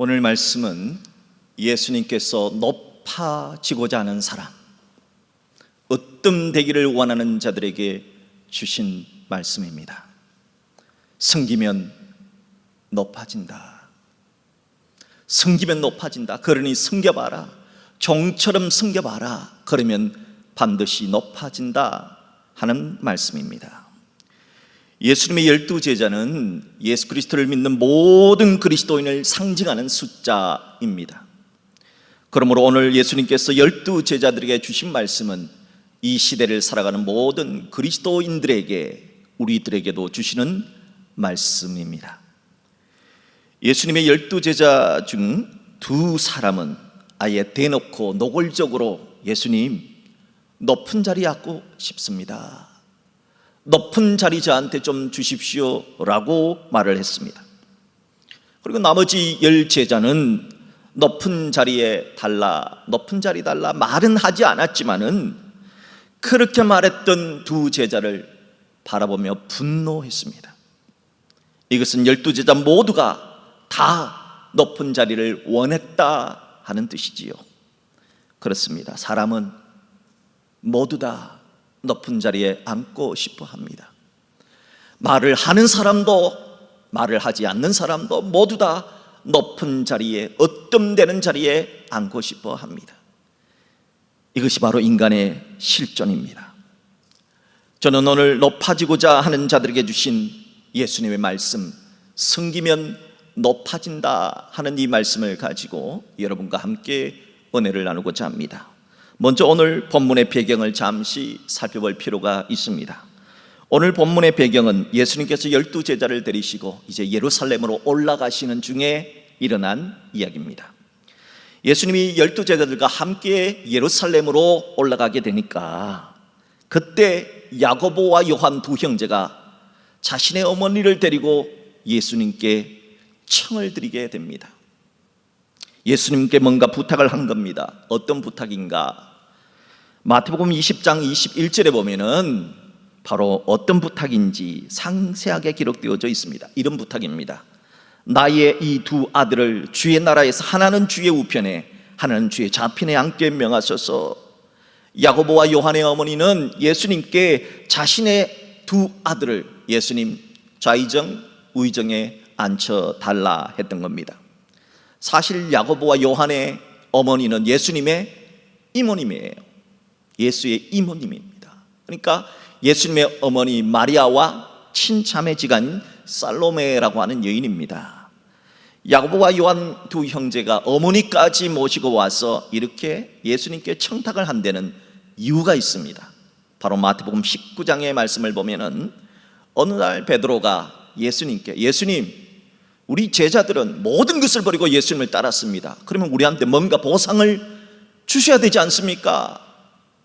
오늘 말씀은 예수님께서 높아지고자 하는 사람, 으뜸되기를 원하는 자들에게 주신 말씀입니다. 섬기면 높아진다. 섬기면 높아진다. 그러니 섬겨봐라. 종처럼 섬겨봐라. 그러면 반드시 높아진다 하는 말씀입니다. 예수님의 12제자는 예수 그리스도를 믿는 모든 그리스도인을 상징하는 숫자입니다. 그러므로 오늘 예수님께서 12제자들에게 주신 말씀은 이 시대를 살아가는 모든 그리스도인들에게, 우리들에게도 주시는 말씀입니다. 예수님의 12제자 중 두 사람은 아예 대놓고 노골적으로 예수님, 높은 자리 앉고 싶습니다. 높은 자리 저한테 좀 주십시오 라고 말을 했습니다. 그리고 나머지 10제자는 높은 자리에 달라, 높은 자리 달라 말은 하지 않았지만은 그렇게 말했던 두 제자를 바라보며 분노했습니다. 이것은 12제자 모두가 다 높은 자리를 원했다 하는 뜻이지요. 그렇습니다. 사람은 모두 다 높은 자리에 앉고 싶어 합니다. 말을 하는 사람도 말을 하지 않는 사람도 모두 다 높은 자리에, 으뜸되는 자리에 앉고 싶어 합니다. 이것이 바로 인간의 실존입니다. 저는 오늘 높아지고자 하는 자들에게 주신 예수님의 말씀, 섬기면 높아진다 하는 이 말씀을 가지고 여러분과 함께 은혜를 나누고자 합니다. 먼저 오늘 본문의 배경을 잠시 살펴볼 필요가 있습니다. 오늘 본문의 배경은 예수님께서 12제자를 데리시고 이제 예루살렘으로 올라가시는 중에 일어난 이야기입니다. 예수님이 12제자들과 함께 예루살렘으로 올라가게 되니까 그때 야고보와 요한 두 형제가 자신의 어머니를 데리고 예수님께 청을 드리게 됩니다. 예수님께 뭔가 부탁을 한 겁니다. 어떤 부탁인가? 마태복음 20장 21절에 보면은 바로 어떤 부탁인지 상세하게 기록되어져 있습니다. 이런 부탁입니다. 나의 이 두 아들을 주의 나라에서 하나는 주의 우편에 하나는 주의 좌편에 앉게 명하소서. 야고보와 요한의 어머니는 예수님께 자신의 두 아들을 예수님 좌의정 우의정에 앉혀달라 했던 겁니다. 사실 야고보와 요한의 어머니는 예수님의 이모님이에요. 예수의 이모님입니다. 그러니까 예수님의 어머니 마리아와 친자매지간 살로메라고 하는 여인입니다. 야고보와 요한 두 형제가 어머니까지 모시고 와서 이렇게 예수님께 청탁을 한 데는 이유가 있습니다. 바로 마태복음 19장의 말씀을 보면은 어느 날 베드로가 예수님께, 예수님, 우리 제자들은 모든 것을 버리고 예수님을 따랐습니다. 그러면 우리한테 뭔가 보상을 주셔야 되지 않습니까?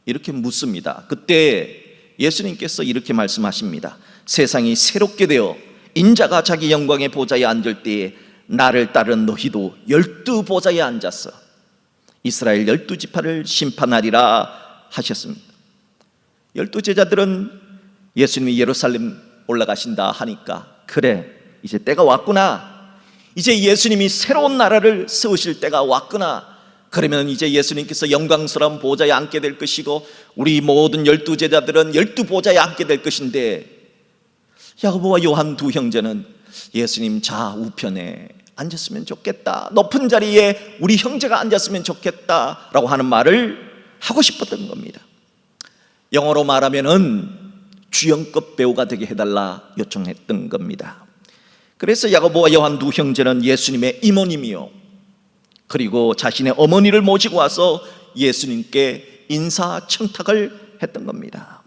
이렇게 묻습니다. 그때 예수님께서 이렇게 말씀하십니다. 세상이 새롭게 되어 인자가 자기 영광의 보좌에 앉을 때에 나를 따른 너희도 12보좌에 앉아서 이스라엘 12지파를 심판하리라 하셨습니다. 12제자들은 예수님이 예루살렘 올라가신다 하니까 그래, 이제 때가 왔구나. 이제 예수님이 새로운 나라를 세우실 때가 왔구나. 그러면 이제 예수님께서 영광스러운 보좌에 앉게 될 것이고 우리 모든 12제자들은 12보좌에 앉게 될 것인데 야고보와 요한 두 형제는 예수님 좌우편에 앉았으면 좋겠다, 높은 자리에 우리 형제가 앉았으면 좋겠다 라고 하는 말을 하고 싶었던 겁니다. 영어로 말하면은 주연급 배우가 되게 해달라 요청했던 겁니다. 그래서 야고보와 요한 두 형제는 예수님의 이모님이요, 그리고 자신의 어머니를 모시고 와서 예수님께 인사청탁을 했던 겁니다.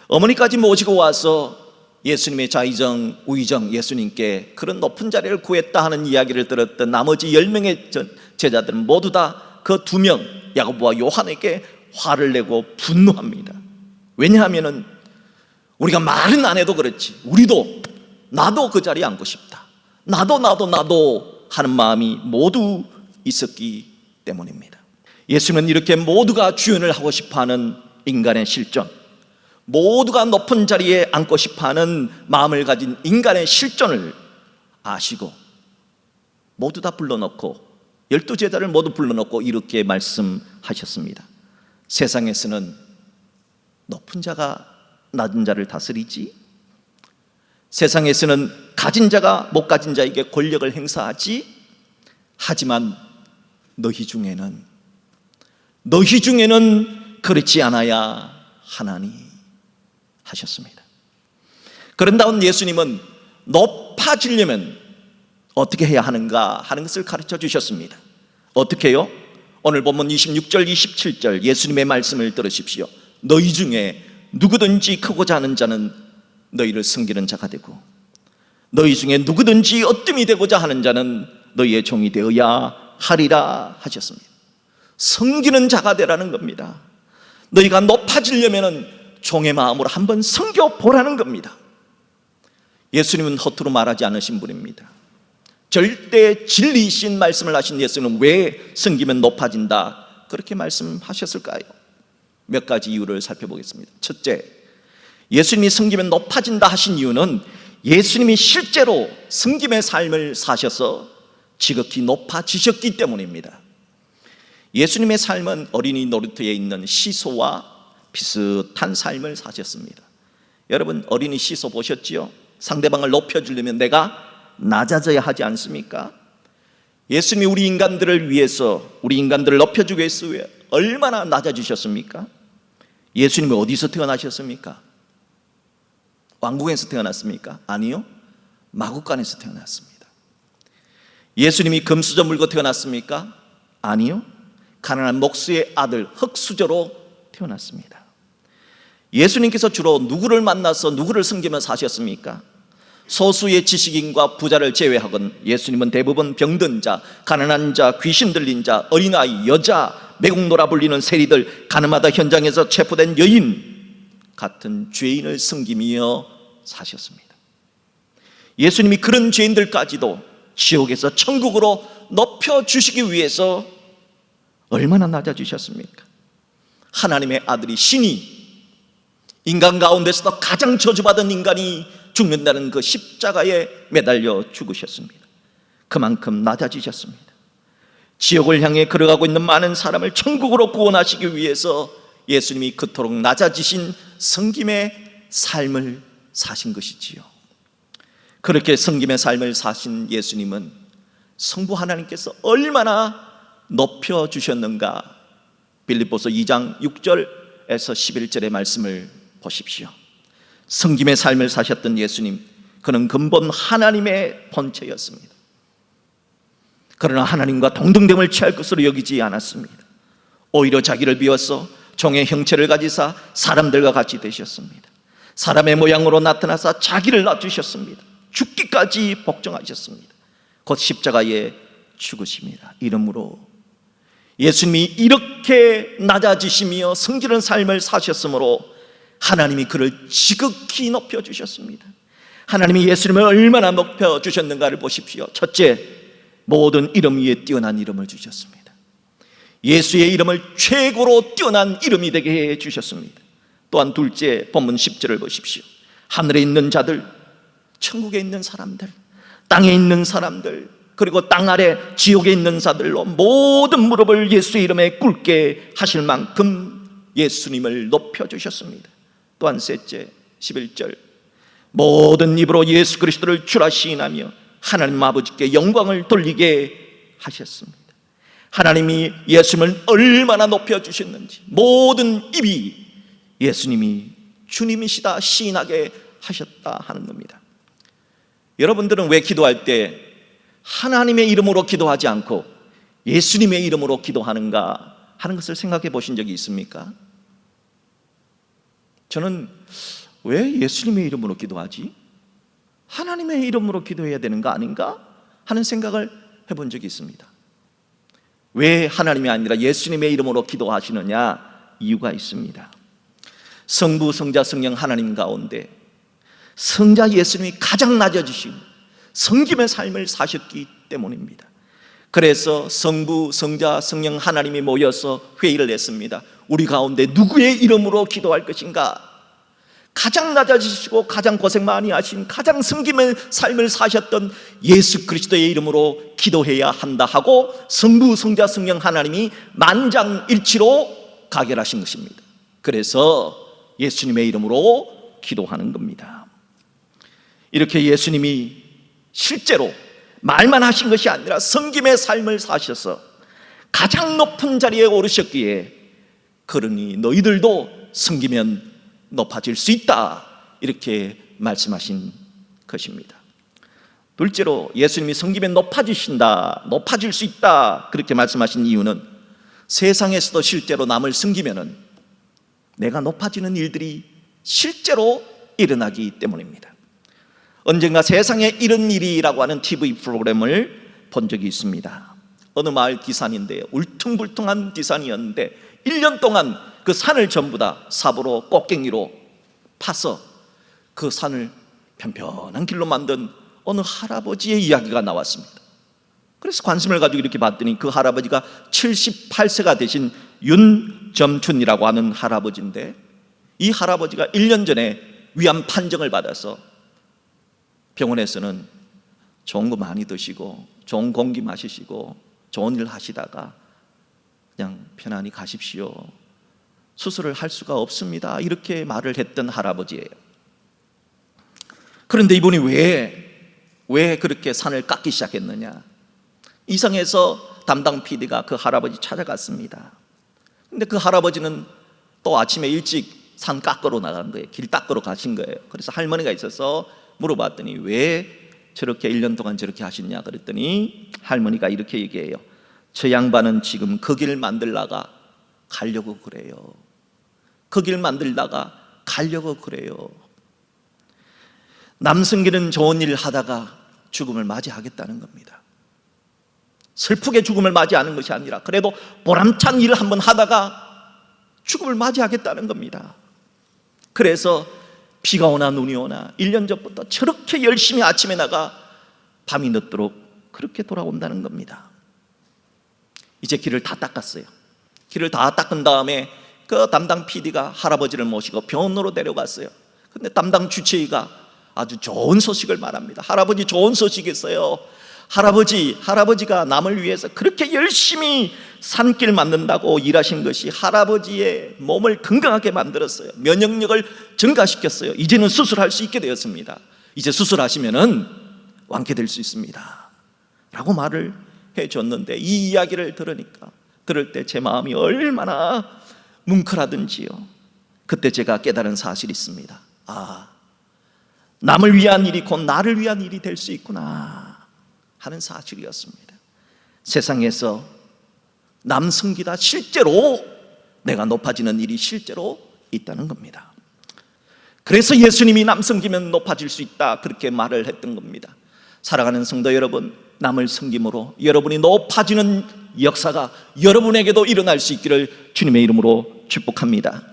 어머니까지 모시고 와서 예수님의 좌의정 우의정 예수님께 그런 높은 자리를 구했다 하는 이야기를 들었던 나머지 10명의 제자들은 모두 다 그 2명 야고보와 요한에게 화를 내고 분노합니다. 왜냐하면 우리가 말은 안 해도 그렇지 나도 그 자리에 앉고 싶다, 나도 하는 마음이 모두 있었기 때문입니다. 예수님은 이렇게 모두가 주연을 하고 싶어하는 인간의 실존, 모두가 높은 자리에 앉고 싶어하는 마음을 가진 인간의 실존을 아시고 모두 다 불러놓고 12제자를 모두 불러놓고 이렇게 말씀하셨습니다. 세상에서는 높은 자가 낮은 자를 다스리지, 세상에서는 가진 자가 못 가진 자에게 권력을 행사하지, 하지만 너희 중에는 그렇지 않아야 하나니 하셨습니다. 그런 다음 예수님은 높아지려면 어떻게 해야 하는가 하는 것을 가르쳐 주셨습니다. 어떻게 해요? 오늘 본문 26절 27절 예수님의 말씀을 들으십시오. 너희 중에 누구든지 크고자 하는 자는 너희를 섬기는 자가 되고, 너희 중에 누구든지 어뜸이 되고자 하는 자는 너희의 종이 되어야 하리라 하셨습니다. 섬기는 자가 되라는 겁니다. 너희가 높아지려면 종의 마음으로 한번 섬겨보라는 겁니다. 예수님은 허투루 말하지 않으신 분입니다. 절대 진리이신 말씀을 하신 예수님은 왜 섬기면 높아진다 그렇게 말씀하셨을까요? 몇 가지 이유를 살펴보겠습니다. 첫째, 예수님이 섬기면 높아진다 하신 이유는 예수님이 실제로 섬김의 삶을 사셔서 지극히 높아지셨기 때문입니다. 예수님의 삶은 어린이 놀이터에 있는 시소와 비슷한 삶을 사셨습니다. 여러분, 어린이 시소 보셨지요? 상대방을 높여주려면 내가 낮아져야 하지 않습니까? 예수님이 우리 인간들을 위해서, 우리 인간들을 높여주기 위해서 얼마나 낮아지셨습니까? 예수님이 어디서 태어나셨습니까? 왕궁에서 태어났습니까? 아니요, 마구간에서 태어났습니다. 예수님이 금수저 물고 태어났습니까? 아니요, 가난한 목수의 아들 흙수저로 태어났습니다. 예수님께서 주로 누구를 만나서 누구를 섬기며 사셨습니까? 소수의 지식인과 부자를 제외하곤 예수님은 대부분 병든 자, 가난한 자, 귀신 들린 자, 어린아이, 여자, 매국노라 불리는 세리들, 가늠하다 현장에서 체포된 여인 같은 죄인을 섬기며 사셨습니다. 예수님이 그런 죄인들까지도 지옥에서 천국으로 높여주시기 위해서 얼마나 낮아지셨습니까? 하나님의 아들이, 신이, 인간 가운데서도 가장 저주받은 인간이 죽는다는 그 십자가에 매달려 죽으셨습니다. 그만큼 낮아지셨습니다. 지옥을 향해 걸어가고 있는 많은 사람을 천국으로 구원하시기 위해서 예수님이 그토록 낮아지신 섬김의 삶을 사신 것이지요. 그렇게 섬김의 삶을 사신 예수님은 성부 하나님께서 얼마나 높여주셨는가, 빌립보서 2장 6절에서 11절의 말씀을 보십시오. 섬김의 삶을 사셨던 예수님, 그는 근본 하나님의 본체였습니다. 그러나 하나님과 동등됨을 취할 것으로 여기지 않았습니다. 오히려 자기를 비워서 종의 형체를 가지사 사람들과 같이 되셨습니다. 사람의 모양으로 나타나사 자기를 낮추셨습니다. 죽기까지 복종하셨습니다. 곧 십자가에 죽으십니다. 이러므로 예수님이 이렇게 낮아지시며 섬기는 삶을 사셨으므로 하나님이 그를 지극히 높여주셨습니다. 하나님이 예수님을 얼마나 높여주셨는가를 보십시오. 첫째, 모든 이름 위에 뛰어난 이름을 주셨습니다. 예수의 이름을 최고로 뛰어난 이름이 되게 해주셨습니다. 또한 둘째, 본문 10절을 보십시오. 하늘에 있는 자들, 천국에 있는 사람들, 땅에 있는 사람들, 그리고 땅 아래 지옥에 있는 자들로 모든 무릎을 예수의 이름에 꿇게 하실 만큼 예수님을 높여주셨습니다. 또한 셋째, 11절, 모든 입으로 예수 그리스도를 주라 시인하며 하나님 아버지께 영광을 돌리게 하셨습니다. 하나님이 예수님을 얼마나 높여주셨는지 모든 입이 예수님이 주님이시다 시인하게 하셨다 하는 겁니다. 여러분들은 왜 기도할 때 하나님의 이름으로 기도하지 않고 예수님의 이름으로 기도하는가 하는 것을 생각해 보신 적이 있습니까? 저는 왜 예수님의 이름으로 기도하지? 하나님의 이름으로 기도해야 되는 거 아닌가 하는 생각을 해본 적이 있습니다. 왜 하나님이 아니라 예수님의 이름으로 기도하시느냐? 이유가 있습니다. 성부, 성자, 성령 하나님 가운데 성자 예수님이 가장 낮아지신 섬김의 삶을 사셨기 때문입니다. 그래서 성부, 성자, 성령 하나님이 모여서 회의를 했습니다. 우리 가운데 누구의 이름으로 기도할 것인가? 가장 낮아지시고 가장 고생 많이 하신, 가장 섬김의 삶을 사셨던 예수 그리스도의 이름으로 기도해야 한다 하고 성부, 성자, 성령 하나님이 만장일치로 가결하신 것입니다. 그래서 예수님의 이름으로 기도하는 겁니다. 이렇게 예수님이 실제로 말만 하신 것이 아니라 섬김의 삶을 사셔서 가장 높은 자리에 오르셨기에, 그러니 너희들도 섬기면 높아질 수 있다, 이렇게 말씀하신 것입니다. 둘째로 예수님이 섬기면 높아지신다, 높아질 수 있다, 그렇게 말씀하신 이유는 세상에서도 실제로 남을 섬기면 내가 높아지는 일들이 실제로 일어나기 때문입니다. 언젠가 세상에 이런 일이라고 하는 TV 프로그램을 본 적이 있습니다. 어느 마을 디산인데, 울퉁불퉁한 디산이었는데 1년 동안 그 산을 전부 다 삽으로, 꽃갱이로 파서 그 산을 편편한 길로 만든 어느 할아버지의 이야기가 나왔습니다. 그래서 관심을 가지고 이렇게 봤더니 그 할아버지가 78세가 되신 윤점춘이라고 하는 할아버지인데, 이 할아버지가 1년 전에 위암 판정을 받아서 병원에서는 좋은 거 많이 드시고 좋은 공기 마시시고 좋은 일 하시다가 그냥 편안히 가십시오, 수술을 할 수가 없습니다, 이렇게 말을 했던 할아버지예요. 그런데 이분이 왜 그렇게 산을 깎기 시작했느냐, 이상해서 담당 PD가 그 할아버지 찾아갔습니다. 근데 그 할아버지는 또 아침에 일찍 산 깎으러 나간 거예요. 길 닦으러 가신 거예요. 그래서 할머니가 있어서 물어봤더니 왜 저렇게 1년 동안 저렇게 하셨냐 그랬더니 할머니가 이렇게 얘기해요. 저 양반은 지금 그 길 만들다가 가려고 그래요. 그 길 만들다가 가려고 그래요. 남 섬기는 좋은 일 하다가 죽음을 맞이하겠다는 겁니다. 슬프게 죽음을 맞이하는 것이 아니라 그래도 보람찬 일을 한번 하다가 죽음을 맞이하겠다는 겁니다. 그래서 비가 오나 눈이 오나 1년 전부터 저렇게 열심히 아침에 나가 밤이 늦도록 그렇게 돌아온다는 겁니다. 이제 길을 다 닦았어요. 길을 다 닦은 다음에 그 담당 PD가 할아버지를 모시고 병원으로 데려갔어요. 근데 담당 주치의가 아주 좋은 소식을 말합니다. 할아버지 좋은 소식이 있어요. 할아버지가 남을 위해서 그렇게 열심히 산길 만든다고 일하신 것이 할아버지의 몸을 건강하게 만들었어요. 면역력을 증가시켰어요. 이제는 수술할 수 있게 되었습니다. 이제 수술하시면은 완쾌될 수 있습니다, 라고 말을 해줬는데, 이 이야기를 들을 때 제 마음이 얼마나 뭉클하든지요. 그때 제가 깨달은 사실이 있습니다. 아, 남을 위한 일이 곧 나를 위한 일이 될 수 있구나 하는 사실이었습니다. 세상에서 남 섬기다 실제로 내가 높아지는 일이 실제로 있다는 겁니다. 그래서 예수님이 남 섬기면 높아질 수 있다, 그렇게 말을 했던 겁니다. 사랑하는 성도 여러분, 남을 섬김으로 여러분이 높아지는 역사가 여러분에게도 일어날 수 있기를 주님의 이름으로 축복합니다.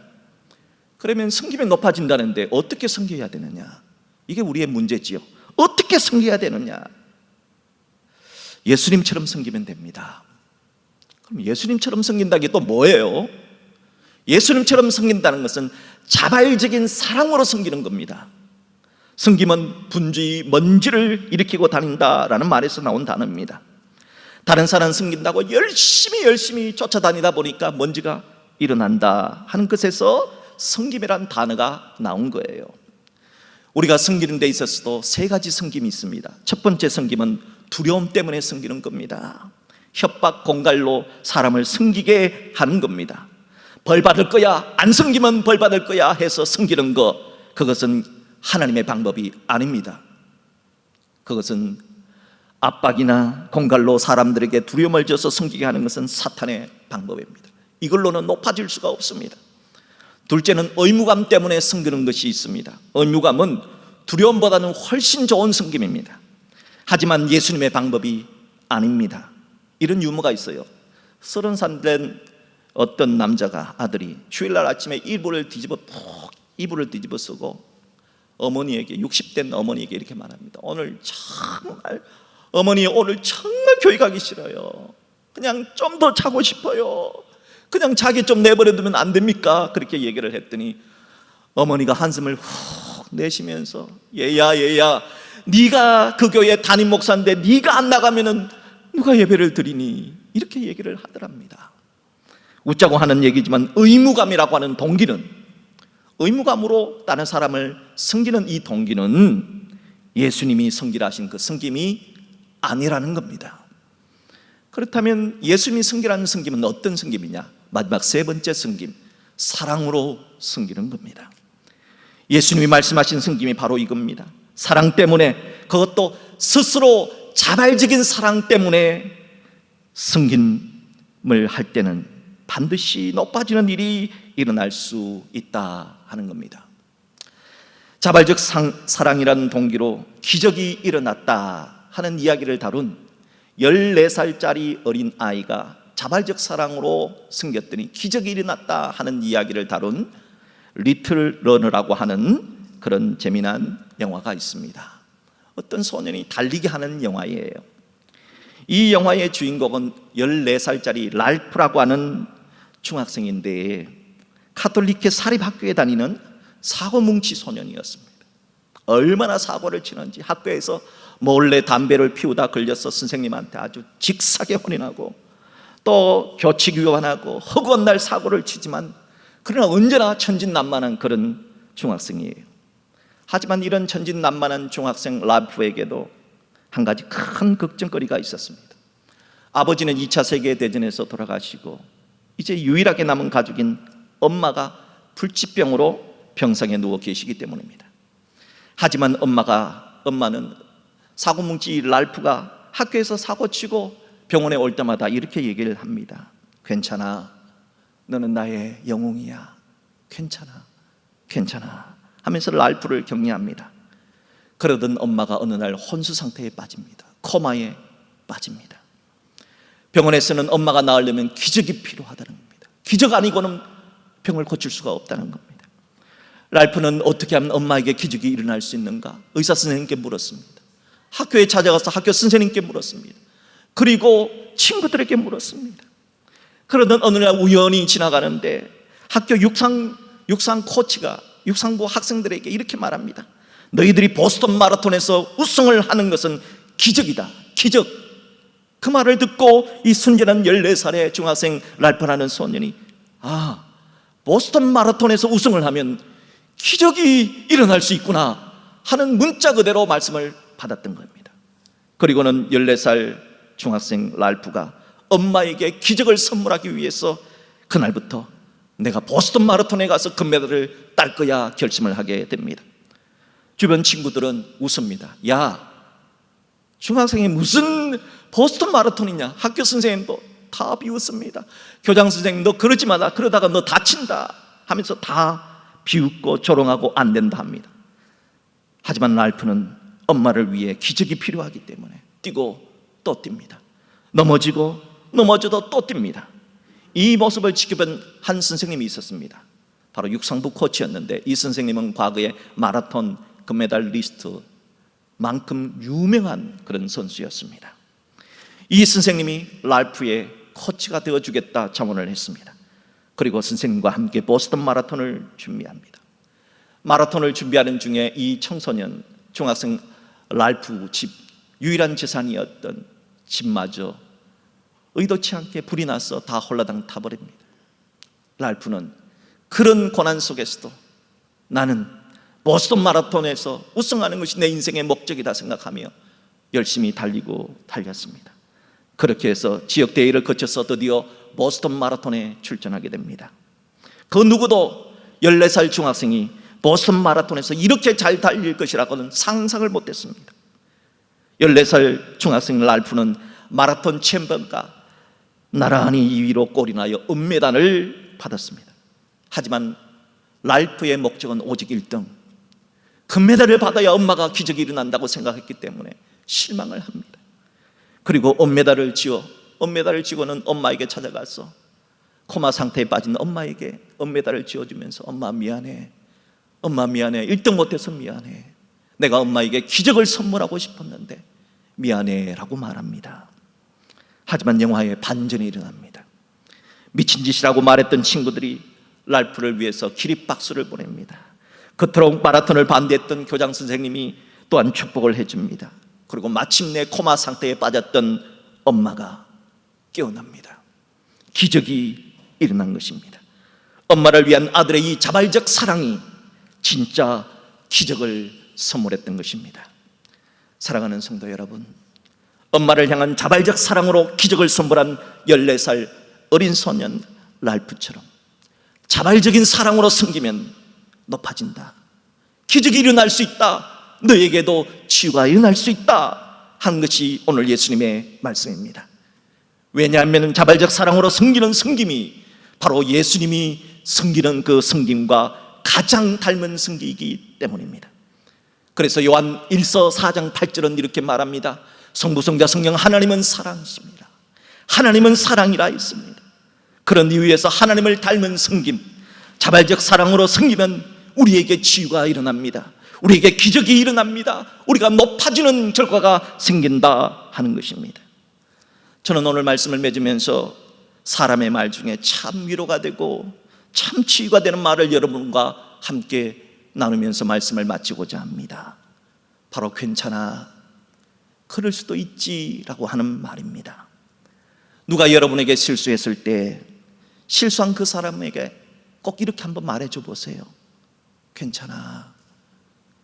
그러면 섬기면 높아진다는데 어떻게 섬겨야 되느냐, 이게 우리의 문제지요. 어떻게 섬겨야 되느냐? 예수님처럼 섬기면 됩니다. 그럼 예수님처럼 섬긴다는 게 또 뭐예요? 예수님처럼 섬긴다는 것은 자발적인 사랑으로 섬기는 겁니다. 섬김은 분주히 먼지를 일으키고 다닌다라는 말에서 나온 단어입니다. 다른 사람 섬긴다고 열심히 쫓아다니다 보니까 먼지가 일어난다 하는 것에서 섬김이란 단어가 나온 거예요. 우리가 섬기는 데 있어서도 세 가지 섬김이 있습니다. 첫 번째 섬김은 두려움 때문에 섬기는 겁니다. 협박, 공갈로 사람을 섬기게 하는 겁니다. 벌 받을 거야, 안 섬기면 벌 받을 거야 해서 섬기는 것, 그것은 하나님의 방법이 아닙니다. 그것은 압박이나 공갈로 사람들에게 두려움을 줘서 섬기게 하는 것은 사탄의 방법입니다. 이걸로는 높아질 수가 없습니다. 둘째는 의무감 때문에 섬기는 것이 있습니다. 의무감은 두려움보다는 훨씬 좋은 섬김입니다. 하지만 예수님의 방법이 아닙니다. 이런 유머가 있어요. 30살 된 어떤 남자가, 아들이 주일날 아침에 이불을 뒤집어 쓰고 어머니에게, 60된 어머니에게 이렇게 말합니다. 어머니 오늘 정말 교회 가기 싫어요. 그냥 좀 더 자고 싶어요. 그냥 자기 좀 내버려 두면 안 됩니까? 그렇게 얘기를 했더니 어머니가 한숨을 훅 내쉬면서 얘야 네가 그 교회 담임 목사인데 네가 안 나가면은 누가 예배를 드리니? 이렇게 얘기를 하더랍니다. 웃자고 하는 얘기지만 의무감이라고 하는 동기는, 의무감으로 다른 사람을 섬기는 이 동기는 예수님이 섬기라 하신 그 섬김이 아니라는 겁니다. 그렇다면 예수님이 섬기라는 섬김은 어떤 섬김이냐? 마지막 세 번째 섬김, 사랑으로 섬기는 겁니다. 예수님이 말씀하신 섬김이 바로 이겁니다. 사랑 때문에, 그것도 스스로 자발적인 사랑 때문에 섬김을 할 때는 반드시 높아지는 일이 일어날 수 있다 하는 겁니다. 자발적 사랑이라는 동기로 기적이 일어났다 하는 이야기를 다룬 14살짜리 어린 아이가 자발적 사랑으로 섬겼더니 기적이 일어났다 하는 이야기를 다룬 리틀 러너라고 하는 그런 재미난 영화가 있습니다. 어떤 소년이 달리기 하는 영화예요. 이 영화의 주인공은 14살짜리 랄프라고 하는 중학생인데 카톨릭계 사립학교에 다니는 사고뭉치 소년이었습니다. 얼마나 사고를 치는지 학교에서 몰래 담배를 피우다 걸려서 선생님한테 아주 직사게 혼인하고 또 교칙 위반하고 허구한 날 사고를 치지만 그러나 언제나 천진난만한 그런 중학생이에요. 하지만 이런 천진난만한 중학생 랄프에게도 한 가지 큰 걱정거리가 있었습니다. 아버지는 2차 세계대전에서 돌아가시고 이제 유일하게 남은 가족인 엄마가 불치병으로 병상에 누워 계시기 때문입니다. 하지만 엄마는 사고뭉치 랄프가 학교에서 사고치고 병원에 올 때마다 이렇게 얘기를 합니다. 괜찮아, 너는 나의 영웅이야. 괜찮아 하면서 랄프를 격려합니다. 그러던 엄마가 어느 날 혼수 상태에 빠집니다. 코마에 빠집니다. 병원에서는 엄마가 나으려면 기적이 필요하다는 겁니다. 기적 아니고는 병을 고칠 수가 없다는 겁니다. 랄프는 어떻게 하면 엄마에게 기적이 일어날 수 있는가? 의사 선생님께 물었습니다. 학교에 찾아가서 학교 선생님께 물었습니다. 그리고 친구들에게 물었습니다. 그러던 어느 날 우연히 지나가는데 학교 육상 코치가 육상부 학생들에게 이렇게 말합니다. 너희들이 보스턴 마라톤에서 우승을 하는 것은 기적이다. 기적. 그 말을 듣고 이 순진한 14살의 중학생 랄프라는 소년이 보스턴 마라톤에서 우승을 하면 기적이 일어날 수 있구나 하는 문자 그대로 말씀을 받았던 겁니다. 그리고는 14살 중학생 랄프가 엄마에게 기적을 선물하기 위해서 그날부터 내가 보스턴 마라톤에 가서 금메달을 딸 거야 결심을 하게 됩니다. 주변 친구들은 웃습니다. 야, 중학생이 무슨 보스턴 마라톤이냐. 학교 선생님도 다 비웃습니다. 교장 선생님도 그러지 마라, 그러다가 너 다친다 하면서 다 비웃고 조롱하고 안 된다 합니다. 하지만 랄프는 엄마를 위해 기적이 필요하기 때문에 뛰고 또 뜁니다. 넘어져도 또 뜁니다. 이 모습을 지켜본 한 선생님이 있었습니다. 바로 육상부 코치였는데 이 선생님은 과거에 마라톤 금메달리스트만큼 유명한 그런 선수였습니다. 이 선생님이 랄프의 코치가 되어주겠다 자문을 했습니다. 그리고 선생님과 함께 보스턴 마라톤을 준비합니다. 마라톤을 준비하는 중에 이 청소년 중학생 랄프 집 유일한 재산이었던 집마저 의도치 않게 불이 나서 다 홀라당 타버립니다. 랄프는 그런 고난 속에서도 나는 보스턴 마라톤에서 우승하는 것이 내 인생의 목적이다 생각하며 열심히 달렸습니다. 그렇게 해서 지역 대회를 거쳐서 드디어 보스턴 마라톤에 출전하게 됩니다. 그 누구도 14살 중학생이 보스턴 마라톤에서 이렇게 잘 달릴 것이라고는 상상을 못했습니다. 14살 중학생 랄프는 마라톤 챔피언과 나란히 2위로 골인하여 은메달을 받았습니다. 하지만 랄프의 목적은 오직 1등, 금메달을 받아야 엄마가 기적이 일어난다고 생각했기 때문에 실망을 합니다. 그리고 은메달을 쥐고는 엄마에게 찾아가서 코마 상태에 빠진 엄마에게 은메달을 쥐어주면서 엄마 미안해, 1등 못해서 미안해, 내가 엄마에게 기적을 선물하고 싶었는데 미안해 라고 말합니다. 하지만 영화에 반전이 일어납니다. 미친 짓이라고 말했던 친구들이 랄프를 위해서 기립박수를 보냅니다. 그토록 마라톤을 반대했던 교장 선생님이 또한 축복을 해줍니다. 그리고 마침내 코마 상태에 빠졌던 엄마가 깨어납니다. 기적이 일어난 것입니다. 엄마를 위한 아들의 이 자발적 사랑이 진짜 기적을 선물했던 것입니다. 사랑하는 성도 여러분, 엄마를 향한 자발적 사랑으로 기적을 선물한 14살 어린 소년 랄프처럼 자발적인 사랑으로 섬기면 높아진다. 기적이 일어날 수 있다. 너에게도 치유가 일어날 수 있다 하는 것이 오늘 예수님의 말씀입니다. 왜냐하면 자발적 사랑으로 섬기는 섬김이 바로 예수님이 섬기는 그 섬김과 가장 닮은 섬기이기 때문입니다. 그래서 요한 1서 4장 8절은 이렇게 말합니다. 성부, 성자, 성령 하나님은 사랑이십니다. 하나님은 사랑이라 했습니다. 그런 이유에서 하나님을 닮은 섬김, 자발적 사랑으로 섬기면 우리에게 치유가 일어납니다. 우리에게 기적이 일어납니다. 우리가 높아지는 결과가 생긴다 하는 것입니다. 저는 오늘 말씀을 맺으면서 사람의 말 중에 참 위로가 되고 참 치유가 되는 말을 여러분과 함께 나누면서 말씀을 마치고자 합니다. 바로 괜찮아, 그럴 수도 있지라고 하는 말입니다. 누가 여러분에게 실수했을 때 실수한 그 사람에게 꼭 이렇게 한번 말해줘 보세요. 괜찮아,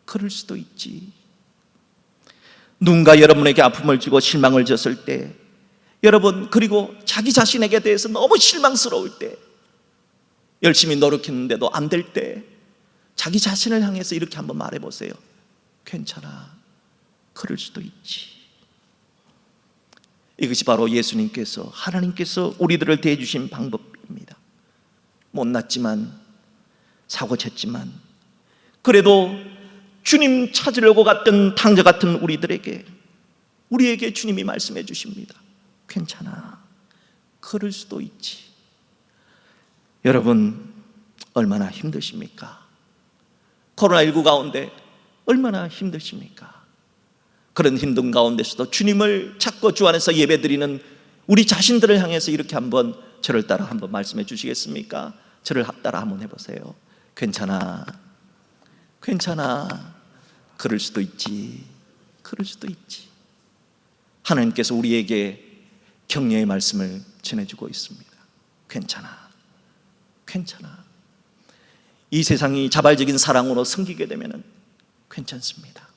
그럴 수도 있지. 누군가 여러분에게 아픔을 주고 실망을 줬을 때, 여러분, 그리고 자기 자신에게 대해서 너무 실망스러울 때, 열심히 노력했는데도 안 될 때, 자기 자신을 향해서 이렇게 한번 말해보세요. 괜찮아, 그럴 수도 있지. 이것이 바로 예수님께서, 하나님께서 우리들을 대해주신 방법입니다. 못났지만, 사고쳤지만, 그래도 주님 찾으려고 갔던 탕자 같은 우리에게 주님이 말씀해 주십니다. 괜찮아, 그럴 수도 있지. 여러분, 얼마나 힘드십니까? 코로나19 가운데 얼마나 힘드십니까? 그런 힘든 가운데서도 주님을 찾고 주 안에서 예배드리는 우리 자신들을 향해서 이렇게 한번 저를 따라 한번 말씀해 주시겠습니까? 저를 따라 한번 해보세요. 괜찮아, 괜찮아, 그럴 수도 있지, 그럴 수도 있지. 하나님께서 우리에게 격려의 말씀을 전해주고 있습니다. 괜찮아, 괜찮아. 이 세상이 자발적인 사랑으로 섬기게 되면 괜찮습니다.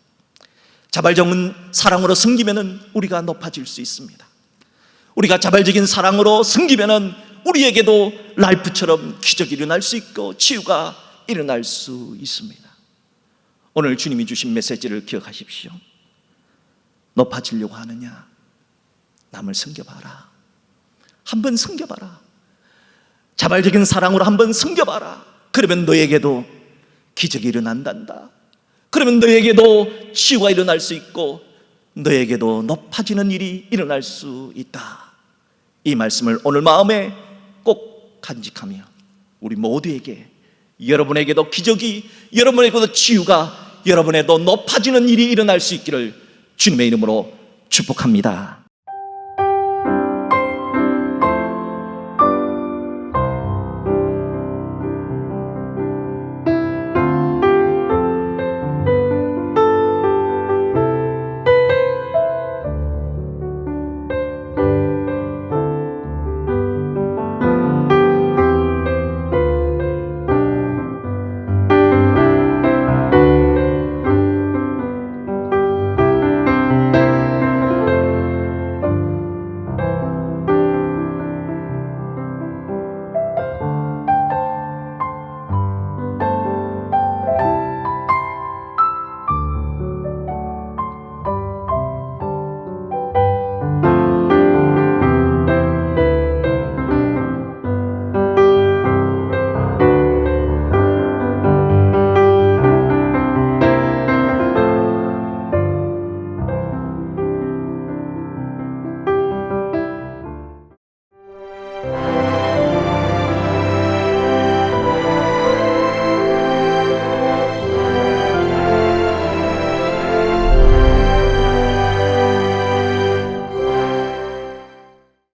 자발적인 사랑으로 섬기면 우리가 높아질 수 있습니다. 우리가 자발적인 사랑으로 섬기면 우리에게도 랄프처럼 기적이 일어날 수 있고 치유가 일어날 수 있습니다. 오늘 주님이 주신 메시지를 기억하십시오. 높아지려고 하느냐? 남을 섬겨봐라. 한번 섬겨봐라. 자발적인 사랑으로 한번 섬겨봐라. 그러면 너에게도 기적이 일어난단다. 그러면 너에게도 치유가 일어날 수 있고 너에게도 높아지는 일이 일어날 수 있다. 이 말씀을 오늘 마음에 꼭 간직하며 우리 모두에게, 여러분에게도 기적이, 여러분에게도 치유가, 여러분에게도 높아지는 일이 일어날 수 있기를 주님의 이름으로 축복합니다.